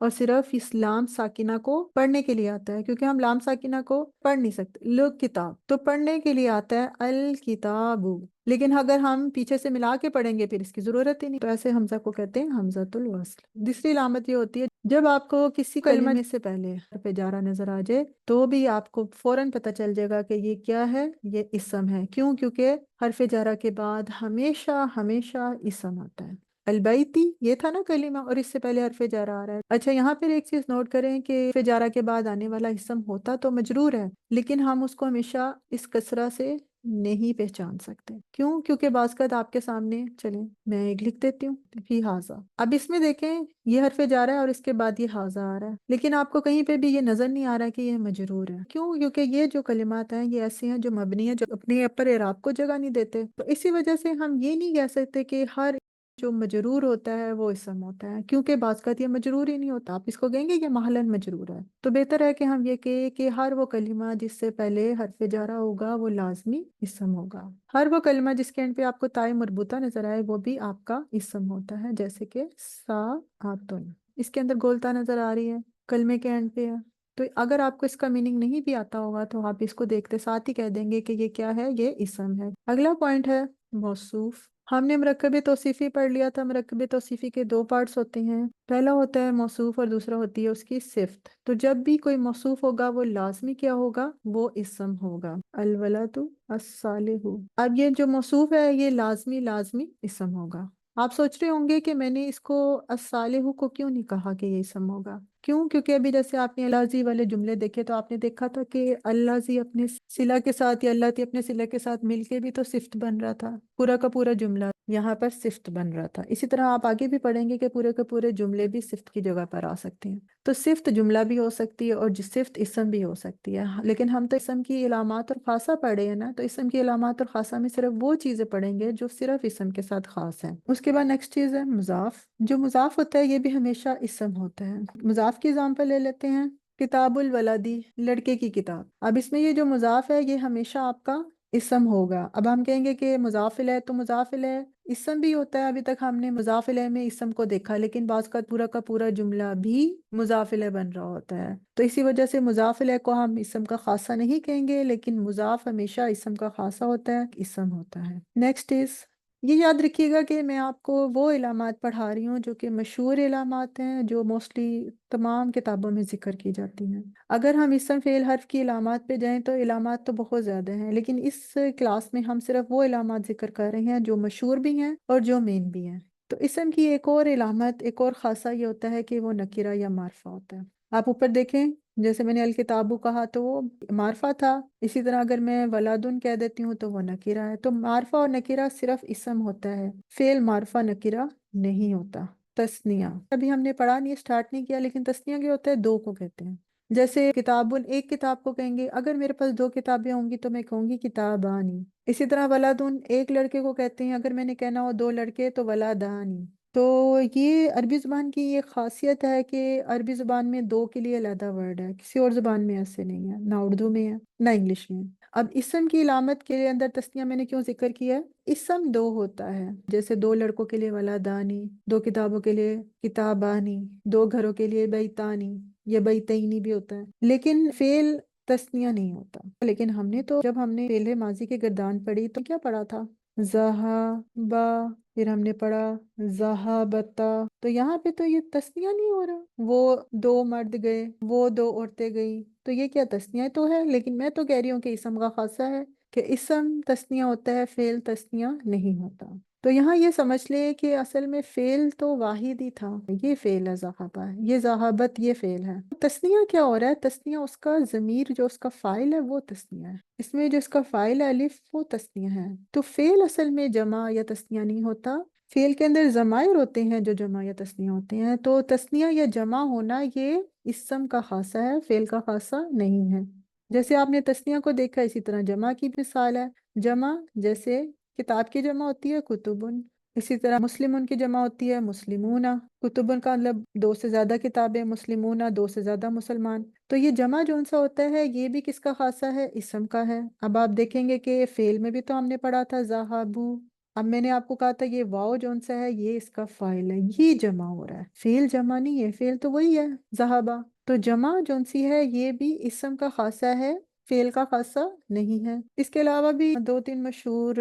اور صرف اس لام ساکنہ کو پڑھنے کے لیے آتا ہے، کیونکہ ہم لام ساکنہ کو پڑھ نہیں سکتے. لوگ کتاب تو پڑھنے کے لیے آتا ہے الکتاب، لیکن اگر ہم پیچھے سے ملا کے پڑھیں گے پھر اس کی ضرورت ہی نہیں. تو ایسے حمزہ کو کہتے ہیں حمزۃ الوصل. دوسری علامت یہ ہوتی ہے جب آپ کو کسی کلمے سے پہلے حرف جارہ نظر آ جائے تو بھی آپ کو فوراً پتہ چل جائے گا کہ یہ کیا ہے، یہ اسم ہے. کیوں؟ کیونکہ حرف جارہ کے بعد ہمیشہ ہمیشہ اسم آتا ہے. البیتی یہ تھا نا کلمہ، اور اس سے پہلے حرف جارہ آ رہا ہے. اچھا، یہاں پہ ایک چیز نوٹ کریں کہ حرف جارہ کے بعد آنے والا اسم ہوتا تو مجرور ہے، لیکن ہم اس کو ہمیشہ اس کسرہ سے نہیں پہچان سکتے. کیوں؟ کیونکہ بعض اوقات آپ کے سامنے، چلیں میں ایک لکھ دیتی ہوں، فی ہاذا. اب اس میں دیکھیں یہ حرف جارہ ہے اور اس کے بعد یہ ہاذا آ رہا ہے، لیکن آپ کو کہیں پہ بھی یہ نظر نہیں آ رہا کہ یہ مجرور ہے. کیوں؟ کیونکہ یہ جو کلمات ہیں یہ ایسی ہیں جو مبنی ہیں، جو اپنے اپر اعراب کو جگہ نہیں دیتے. تو اسی وجہ سے ہم یہ نہیں کہہ سکتے کہ ہر جو مجرور ہوتا ہے وہ اسم ہوتا ہے، کیونکہ بعض اوقات یہ مجرور ہی نہیں ہوتا. آپ اس کو کہیں گے یہ محلاً مجرور ہے. تو بہتر ہے کہ ہم یہ کہیں کہ ہر وہ کلمہ جس سے پہلے حرف جارہ ہوگا وہ لازمی اسم ہوگا. ہر وہ کلمہ جس کے اینڈ پہ آپ کو تائے مربوطہ نظر آئے وہ بھی آپ کا اسم ہوتا ہے، جیسے کہ ساعتن. اس کے اندر گولتا نظر آ رہی ہے، کلمے کے اینڈ پہ ہے. تو اگر آپ کو اس کا میننگ نہیں بھی آتا ہوگا تو آپ اس کو دیکھتے ساتھ ہی کہہ دیں گے کہ یہ کیا ہے، یہ اسم ہے. اگلا پوائنٹ ہے موصوف. ہم نے مرکب توصیفی پڑھ لیا تھا. مرکب توصیفی کے دو پارٹس ہوتے ہیں، پہلا ہوتا ہے موصوف اور دوسرا ہوتی ہے اس کی صفت. تو جب بھی کوئی موصوف ہوگا وہ لازمی کیا ہوگا؟ وہ اسم ہوگا. الولد الصالح. اب یہ جو موصوف ہے یہ لازمی اسم ہوگا. آپ سوچ رہے ہوں گے کہ میں نے اس کو الصالح کو کیوں نہیں کہا کہ یہ اسم ہوگا؟ کیوں؟ کیونکہ ابھی جیسے آپ نے اللہ زی والے جملے دیکھے تو آپ نے دیکھا تھا کہ اللہ زی اپنے صلہ کے ساتھ یا اللہ تی اپنے صلہ کے ساتھ مل کے بھی تو صفت بن رہا تھا. پورا کا پورا جملہ یہاں پر صفت بن رہا تھا. اسی طرح آپ آگے بھی پڑھیں گے کہ پورے کے پورے جملے بھی صفت کی جگہ پر آ سکتے ہیں. تو صفت جملہ بھی ہو سکتی ہے اور صفت اسم بھی ہو سکتی ہے. لیکن ہم تو اسم کی علامات اور خاصہ پڑھے ہیں نا، تو اسم کی علامات اور خاصہ میں صرف وہ چیزیں پڑھیں گے جو صرف اسم کے ساتھ خاص ہیں. اس کے بعد نیکسٹ چیز ہے مضاف. جو مضاف ہوتا ہے یہ بھی ہمیشہ اسم ہوتا ہے. مضاف کی اگزامپل لے لیتے ہیں، کتاب الولدی، لڑکے کی کتاب. اب اس میں یہ جو مضاف ہے یہ ہمیشہ آپ کا اسم ہوگا. اب ہم کہیں گے کہ مضاف الیہ، تو مضاف الیہ اسم بھی ہوتا ہے. ابھی تک ہم نے مضاف الیہ میں اسم کو دیکھا، لیکن بعض کا پورا جملہ بھی مضاف الیہ بن رہا ہوتا ہے. تو اسی وجہ سے مضاف الیہ کو ہم اسم کا خاصہ نہیں کہیں گے، لیکن مضاف ہمیشہ اسم کا خاصہ ہوتا ہے، اسم ہوتا ہے. نیکسٹ از، یہ یاد رکھیے گا کہ میں آپ کو وہ علامات پڑھا رہی ہوں جو کہ مشہور علامات ہیں، جو موسٹلی تمام کتابوں میں ذکر کی جاتی ہیں. اگر ہم اسم فعل حرف کی علامات پہ جائیں تو علامات تو بہت زیادہ ہیں، لیکن اس کلاس میں ہم صرف وہ علامات ذکر کر رہے ہیں جو مشہور بھی ہیں اور جو مین بھی ہیں. تو اسم کی ایک اور علامت، ایک اور خاصہ یہ ہوتا ہے کہ وہ نکرہ یا معرفہ ہوتا ہے. آپ اوپر دیکھیں، جیسے میں نے الکتابو کہا تو وہ معرفہ تھا. اسی طرح اگر میں ولادن کہہ دیتی ہوں تو وہ نکرہ ہے. تو معرفہ اور نکرہ صرف اسم ہوتا ہے، فعل معرفہ نکرہ نہیں ہوتا. تثنیہ ابھی ہم نے پڑھا نہیں، سٹارٹ نہیں کیا، لیکن تثنیہ کیا ہوتا ہے؟ دو کو کہتے ہیں. جیسے کتابن، ایک کتاب کو کہیں گے. اگر میرے پاس دو کتابیں ہوں گی تو میں کہوں گی کتابانی. اسی طرح ولادن ایک لڑکے کو کہتے ہیں، اگر میں نے کہنا ہو دو لڑکے تو ولادانی. تو یہ عربی زبان کی یہ خاصیت ہے کہ عربی زبان میں دو کے لیے علیحدہ ورڈ ہے، کسی اور زبان میں ایسے نہیں ہے، نہ اردو میں ہے نہ انگلش میں. اب اسم کی علامت کے اندر تثنیہ میں نے کیوں ذکر کیا ہے؟ اسم دو ہوتا ہے، جیسے دو لڑکوں کے لیے ولادانی، دو کتابوں کے لیے کتابانی، دو گھروں کے لیے بیتانی یا بیتینی بھی ہوتا ہے، لیکن فعل تثنیہ نہیں ہوتا. لیکن ہم نے تو جب ہم نے فعل ماضی کے گردان پڑھی تو کیا پڑھا تھا؟ ذہبا، پھر ہم نے پڑھا ذہابتا. تو یہاں پہ تو یہ تثنیہ نہیں ہو رہا، وہ دو مرد گئے، وہ دو عورتیں گئی، تو یہ کیا تثنیہ تو ہے، لیکن میں تو کہہ رہی ہوں کہ اسم کا خاصہ ہے کہ اسم تثنیہ ہوتا ہے، فعل تثنیہ نہیں ہوتا. تو یہاں یہ سمجھ لے کہ اصل میں فعل تو واحد ہی تھا، یہ فعل ہے ذہابہ، یہ ذہابت یہ فعل ہے. تثنیہ کیا ہو رہا ہے؟ تثنیہ اس کا ضمیر جو اس کا فاعل ہے وہ تثنیہ ہے، اس میں جو اس کا فاعل ہے الف وہ تثنیہ ہے. تو فعل اصل میں جمع یا تثنیہ نہیں ہوتا، فعل کے اندر ضمائر ہوتے ہیں جو جمع یا تثنیہ ہوتے ہیں. تو تثنیہ یا جمع ہونا یہ اسم کا خاصہ ہے، فعل کا خاصہ نہیں ہے. جیسے آپ نے تثنیہ کو دیکھا، اسی طرح جمع کی مثال ہے. جمع جیسے کتاب کی جمع ہوتی ہے کتبن، اسی طرح مسلمون کی جمع ہوتی ہے مسلمون. کتبن کا مطلب دو سے زیادہ کتابیں، مسلمون دو سے زیادہ مسلمان. تو یہ جمع جو سا ہوتا ہے یہ بھی کس کا خاصہ ہے؟ اسم کا ہے. اب آپ دیکھیں گے کہ فعل میں بھی تو ہم نے پڑھا تھا ذہبو، اب میں نے آپ کو کہا تھا یہ واو جون سا ہے یہ اس کا فاعل ہے، یہ جمع ہو رہا ہے، فعل جمع نہیں ہے، فعل تو وہی ہے ذہبا، تو جمع جون سی ہے یہ بھی اسم کا خاصہ ہے، فعل کا خاصہ نہیں ہے۔ اس کے علاوہ بھی دو تین مشہور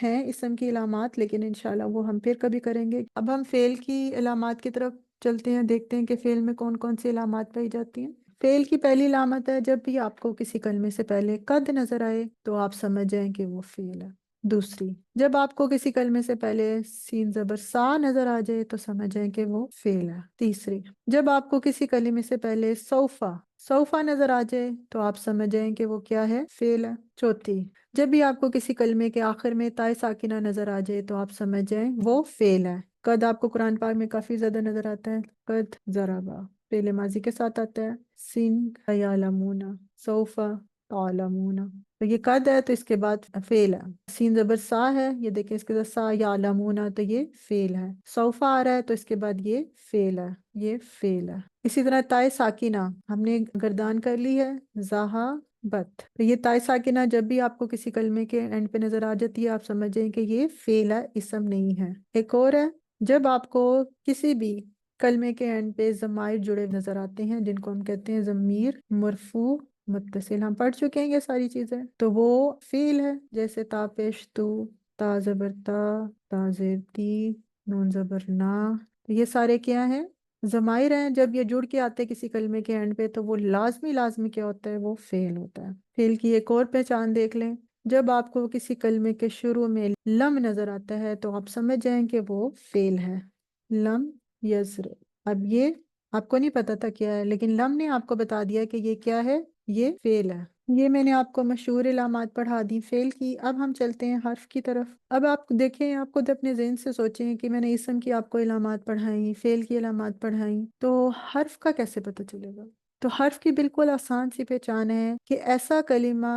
ہیں اسم کی علامات، لیکن انشاءاللہ وہ ہم پھر کبھی کریں گے۔ اب ہم فعل کی علامات کی طرف چلتے ہیں، دیکھتے ہیں کہ فعل میں کون کون سی علامات پائی جاتی ہیں۔ فعل کی پہلی علامت ہے جب بھی آپ کو کسی کلمے سے پہلے قد نظر آئے تو آپ سمجھ جائیں کہ وہ فعل ہے۔ دوسری، جب آپ کو کسی کلمے سے پہلے سین زبر سا نظر آ جائے تو سمجھ جائیں کہ وہ فعل ہے۔ تیسری، جب آپ کو کسی کلمے سے پہلے سوفا سوفا نظر آ جائے تو آپ سمجھ جائیں کہ وہ کیا ہے، فعل ہے۔ چوتھی، جب بھی آپ کو کسی کلمے کے آخر میں تائے ساکنہ نظر آ جائے تو آپ سمجھ جائیں وہ فعل ہے۔ قد آپ کو قرآن پاک میں کافی زیادہ نظر آتا ہے، قد ضربا فعل ماضی کے ساتھ آتا ہے، سن یعلمون، سوفا تعلمون، تو یہ قد ہے تو اس کے بعد فعل ہے۔ سین زبر سا ہے، یہ دیکھیں اس کے بعد سا یعلمون تو یہ فعل ہے۔ سوفا آ رہا ہے تو اس کے بعد یہ فعل ہے، یہ فعل ہے۔ اسی طرح تائے ساکنہ ہم نے گردان کر لی ہے، زہا بت، تو یہ تائے ساکنہ جب بھی آپ کو کسی کلمے کے اینڈ پہ نظر آ جاتی ہے آپ سمجھ جائیں کہ یہ فعل ہے، اسم نہیں ہے۔ ایک اور ہے، جب آپ کو کسی بھی کلمے کے اینڈ پہ ضمائر جڑے نظر آتے ہیں جن کو ہم کہتے ہیں ضمیر مرفوع متصل، ہم پڑھ چکے ہیں یہ ساری چیزیں، تو وہ فعل ہے، جیسے تا پیش تو، تا زبر تا زیر تی، نون زبر نا، تو یہ سارے کیا ہیں، ضمائر ہیں۔ جب یہ جڑ کے آتے کسی کلمے کے اینڈ پہ تو وہ لازمی کیا ہوتا ہے، وہ فعل ہوتا ہے۔ فعل کی ایک اور پہچان دیکھ لیں، جب آپ کو کسی کلمے کے شروع میں لم نظر آتا ہے تو آپ سمجھ جائیں کہ وہ فعل ہے۔ لم یزر، اب یہ آپ کو نہیں پتا تھا کیا ہے، لیکن لم نے آپ کو بتا دیا کہ یہ کیا ہے، یہ فعل ہے۔ یہ میں نے آپ کو مشہور علامات پڑھا دی فعل کی۔ اب ہم چلتے ہیں حرف کی طرف۔ اب آپ دیکھیں، آپ خود اپنے ذہن سے سوچیں کہ میں نے اسم کی آپ کو علامات پڑھائیں، فعل کی علامات پڑھائیں، تو حرف کا کیسے پتہ چلے گا؟ تو حرف کی بالکل آسان سی پہچان ہے کہ ایسا کلمہ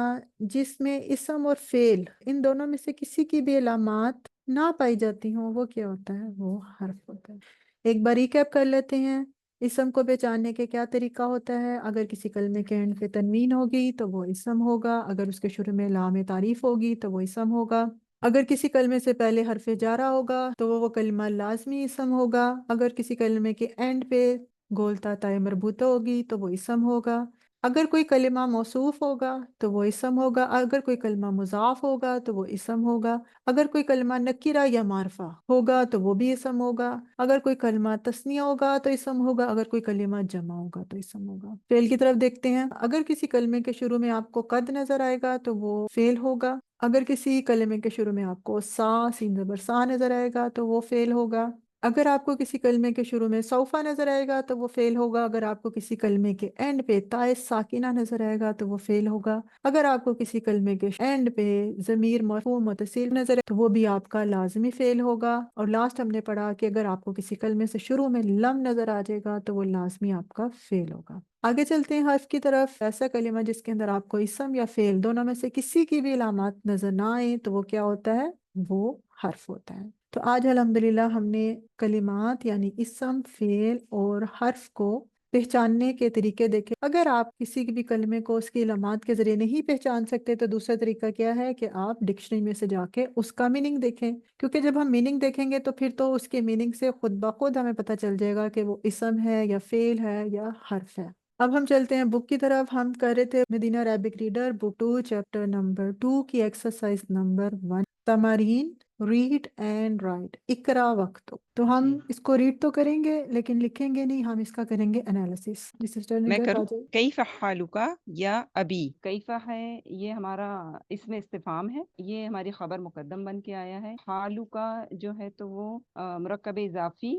جس میں اسم اور فعل ان دونوں میں سے کسی کی بھی علامات نہ پائی جاتی ہوں وہ کیا ہوتا ہے، وہ حرف ہوتا ہے۔ ایک بار ریکیپ کر لیتے ہیں، اسم کو پہچاننے کے کیا طریقہ ہوتا ہے؟ اگر کسی کلمے کے اینڈ پہ تنوین ہوگی تو وہ اسم ہوگا، اگر اس کے شروع میں لام تعریف ہوگی تو وہ اسم ہوگا، اگر کسی کلمے سے پہلے حرف جارہ ہوگا تو وہ کلمہ لازمی اسم ہوگا، اگر کسی کلمے کے اینڈ پہ گولتا تائے مربوطہ ہوگی تو وہ اسم ہوگا، اگر کوئی کلمہ موصوف ہوگا تو وہ اسم ہوگا، اگر کوئی کلمہ مضاف ہوگا تو وہ اسم ہوگا، اگر کوئی کلمہ نکرہ یا معرفہ ہوگا تو وہ بھی اسم ہوگا، اگر کوئی کلمہ تثنیہ ہوگا تو اسم ہوگا، اگر کوئی کلمہ جمع ہوگا تو اسم ہوگا۔ فعل کی طرف دیکھتے ہیں، اگر کسی کلمے کے شروع میں آپ کو قد نظر آئے گا تو وہ فعل ہوگا، اگر کسی کلمے کے شروع میں آپ کو سا سین زبر سا نظر آئے گا تو وہ فعل ہوگا، اگر آپ کو کسی کلمے کے شروع میں سوفا نظر آئے گا تو وہ فعل ہوگا، اگر آپ کو کسی کلمے کے اینڈ پہ تائے ساکنہ نظر آئے گا تو وہ فعل ہوگا، اگر آپ کو کسی کلمے کے اینڈ پہ ضمیر مرفوع متصل نظر آئے تو وہ بھی آپ کا لازمی فعل ہوگا، اور لاسٹ ہم نے پڑھا کہ اگر آپ کو کسی کلمے سے شروع میں لم نظر آ جائے گا تو وہ لازمی آپ کا فعل ہوگا۔ آگے چلتے ہیں حرف کی طرف۔ ایسا کلمہ جس کے اندر آپ کو اسم یا فعل دونوں میں سے کسی کی بھی علامات نظر نہ آئے تو وہ کیا ہوتا ہے، وہ حرف ہوتا ہے۔ تو آج الحمدللہ ہم نے کلمات یعنی اسم، فعل اور حرف کو پہچاننے کے طریقے دیکھے۔ اگر آپ کسی بھی کلمے کو اس کی علامات کے ذریعے نہیں پہچان سکتے تو دوسرا طریقہ کیا ہے کہ آپ ڈکشنری میں سے جا کے اس کا میننگ دیکھیں، کیونکہ جب ہم میننگ دیکھیں گے تو پھر تو اس کے میننگ سے خود بخود ہمیں پتہ چل جائے گا کہ وہ اسم ہے یا فعل ہے یا حرف ہے۔ اب ہم چلتے ہیں بک کی طرف۔ ہم کر رہے تھے Madinah Arabic reader book 2 chapter number 2 کی ایکسرسائز نمبر 1، تمارین ریڈ اینڈ رائٹ، اقرا وقت۔ تو ہم جی اس کو ریڈ تو کریں گے لیکن لکھیں گے نہیں، ہم اس کا کریں گے انالیسس۔ جی سسٹر میں نجات آ کروں، جائے۔ کیف حالکا یا ابی، کیفا ہے یہ ہمارا اسم استفہام ہے، یہ ہماری خبر مقدم بن کے آیا ہے۔ حالکا جو ہے تو وہ مرکب اضافی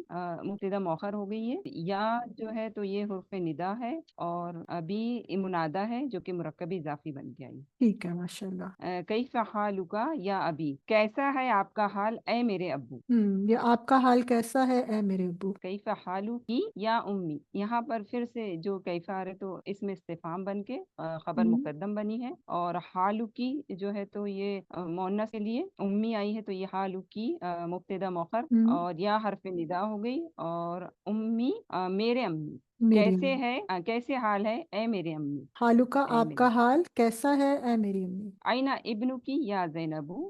مبتدا مؤخر ہو گئی ہے، یا جو ہے تو یہ حرف ندا ہے، اور ابی منادا ہے جو کہ مرکب اضافی بن کے آئی۔ ٹھیک ہے، ماشاءاللہ۔ کیف حالکا یا ابی، کیسا ہے آپ کا حال اے میرے ابو۔ یہ آپ کا حال کیسا ہے اے میرے ابو۔ کیف حالو کی یا امی، یہاں پر پھر سے جو کیف آ رہے تو اس میں استفہام بن کے خبر ہم، مقدم بنی ہے، اور حالو کی جو ہے تو یہ مؤنث کے لیے امی آئی ہے تو یہ حالو کی مبتدا مؤخر، ہم، اور یا حرف ندا ہو گئی، اور امی میرے امی، میری کیسے امی۔ ہے ٹھیک کیسے ہے، حال ہے اے میرے امی، حالو کا اے آپ میرے کا حال کیسا ہے اے میری امی۔ آئینہ ابنو کی یا زینبو،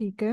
ٹھیک ہے،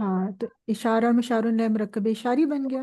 ہاں، تو اشارہ اور مشار الیہ مرکب اشاری بن گیا.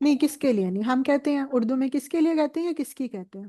نہیں کس کے لیے نہیں، ہم کہتے ہیں اردو میں کس کے لیے کہتے ہیں یا کس کی کہتے ہیں؟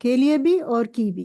کے لیے بھی اور کی بھی.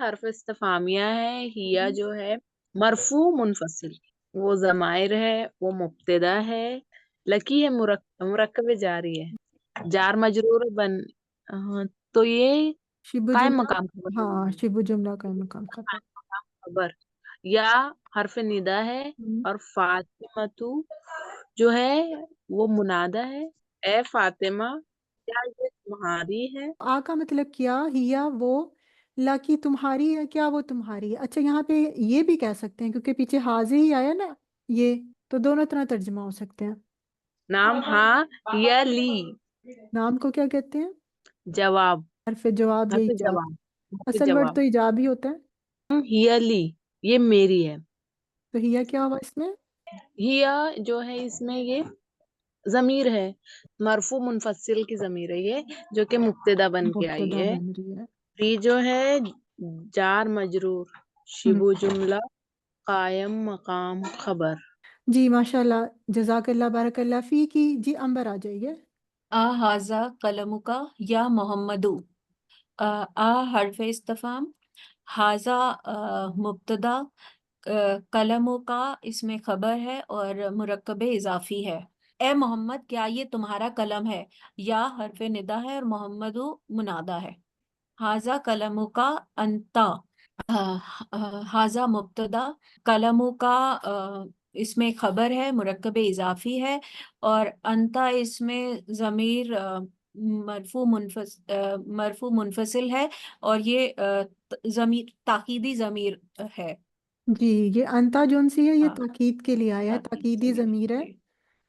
حرف استفامیہ ہے، ہیا جو ہے مرفوع منفصل، وہ ضمائر ہے، وہ مبتدا ہے، لکی ہے مرکب جاری ہے، جار مجرور ہاں، تو یہ شبہ قائم جملہ. مقام خبر ہاں شبہ جملہ کا مقام خبر. خبر، یا حرف ندا ہے، ہم، اور فاطمتو جو ہے وہ منادہ ہے، اے فاطمہ کیا یہ تمہاری ہے؟ آ کا مطلب کیا، ہیا وہ، لاکی تمہاری ہے کیا وہ تمہاری ہے. اچھا یہاں پہ یہ بھی کہہ سکتے ہیں کیونکہ پیچھے حاضر ہی آیا نا، یہ تو دونوں طرح ترجمہ ہو سکتے ہیں. نام ہاں یا لی، نام کو کیا کہتے ہیں؟ جواب، حرف جواب یا حرف ایجاب. جواب، حرف اصل ورڈ جواب، تو ایجاب ہی ہوتا ہے. ہیا لی یہ میری ہے، تو ہیا کیا ہوا اس میں؟ ہیا جو ہے اس میں یہ ضمیر ہے، مرفوع منفصل کی ضمیر ہے یہ، جو کہ مبتدا بن کے آئی مبتدا ہے، بن رہی ہے. لی جو ہے جار مجرور، ہم، شبو جملہ، قائم مقام خبر۔ جی ماشاء اللہ، جزاک اللہ، بارک اللہ فی کی. جی امبر آ جائیے. هذا قلمك یا محمدو. حرف استفہام، ہاذا مبتدا، قلموں کا اس میں خبر ہے اور مرکب اضافی ہے. اے محمد کیا یہ تمہارا قلم ہے، یا حرف ندا ہے اور محمد منادہ ہے. ہاذا قلموں کا انتا، ہاذا مبتدا، قلموں کا اس میں خبر ہے، مرکب اضافی ہے، اور انتا اس میں ضمیر مرفوع منفصل ہے، اور یہ ضمیر تاکیدی ضمیر ہے. جی یہ انتا جون سی ہے، یہ ہاں، تاکید کے لیے آیا ہے، تاکیدی تاکیدی ضمیر ہے. جی.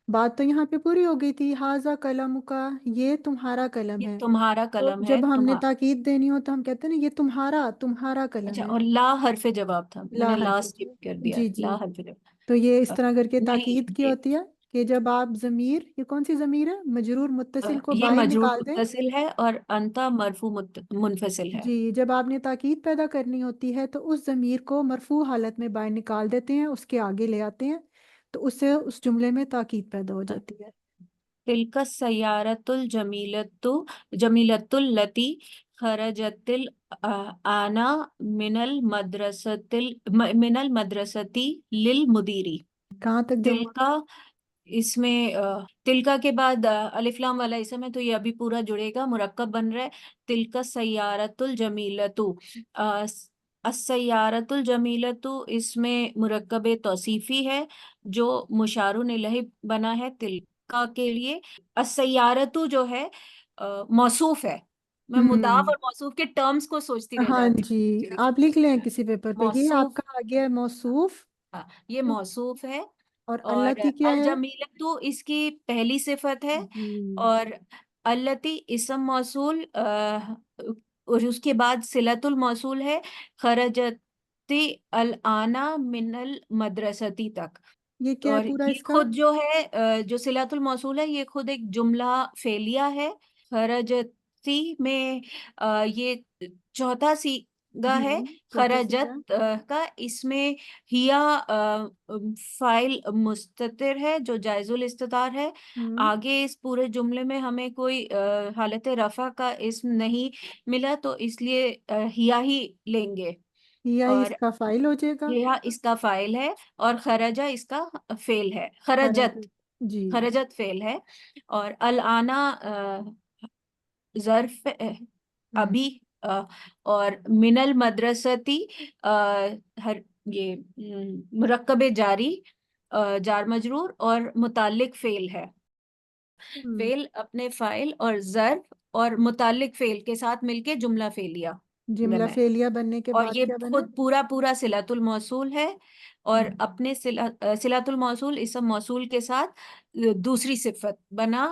بات تو یہاں پہ پوری ہو گئی تھی، ہاذا قلم کا، یہ تمہارا قلم یہ ہے. تمہارا تو قلم ہے، جب ہم نے تاکید دینی ہو تو ہم کہتے ہیں نا یہ تمہارا قلم اچھا، ہے. اور لا حرف جواب تھا، میں لا نے لا حرف اسکپ کر جواب. دیا. جی لا جی، حرف جواب تو یہ اس طرح کر کے تاکید نہیں، کی ہوتی ہے کہ جب آپ ضمیر، یہ کون سی ضمیر ہے، مجرور متصل کو یہ باہر مجرور نکال دیں. متصل ہے اور انتا مرفوع منفصل ہے. جی جب آپ نے تاکید پیدا کرنی ہوتی ہے تو اس ضمیر کو مرفوع حالت میں باہر نکال دیتے ہیں، اس کے آگے لے آتے ہیں، تو اس سے اس جملے میں تاکید پیدا ہو جاتی ہے. تلک السیارۃ جمیلۃ التی خرجت الانا من المدرستی للمدیری. کہاں تک جمع؟ تلکا اس میں تلکا کے بعد الف لام والا اسم ہے تو یہ ابھی پورا جڑے گا، مرکب بن رہا ہے. تلک السیارۃ الجمیلۃ، السیارۃ الجمیلۃ اس میں مرکب توصیفی ہے جو مشار الیہ بنا ہے تلکا کے لیے. السیارۃ جو ہے موصوف ہے. میں مضاف اور موصوف کے ٹرمز کو سوچتی رہ ہاں جاتی جی، ہوں. آپ لکھ لیں کسی پیپر پہ، یہ آپ موصوف، کا آ گیا ہے موصوف. ہاں، یہ موصوف ہے. اور اور اللہ کی کیا ہے؟ الجمیلۃ اس کی پہلی صفت ہے، جی اور التی اسم موصول، اور اس کے بعد صلۃ الموصول ہے، خرجتی الانا من المدرستی تک. یہ کیا ہے اور پورا یہ اس کا؟ خود جو ہے جو صلۃ الموصول ہے یہ خود ایک جملہ فعلیہ ہے. خرجتی میں یہ چوتھا سیغہ ہے. چوتھا سیگا. خرجت کا اس میں ہیا فائل مستتر ہے جو جائز الاستتار ہے. آگے اس پورے جملے میں ہمیں کوئی حالت رفع کا اسم نہیں ملا تو اس لیے ہیا ہی لیں گے. یا اور اس کا فائل ہو جائے گا. یہ اس کا فائل ہے اور خرجہ اس کا فعل ہے. خرج. جی خرجت فعل ہے، اور الانا ظرف ابھی، اور من المدرستی یہ مرکب جاری، جار مجرور اور متعلق فعل ہے. فعل اپنے فاعل اور ظرف اور متعلق فعل کے ساتھ مل کے جملہ فعلیہ جملہ بنا ہے. فعلیہ بننے کے اور بعد یہ کیا بنا؟ خود پورا صلۃ الموصول ہے، اور اپنے صلۃ الموصول اسم موصول کے ساتھ دوسری صفت بنا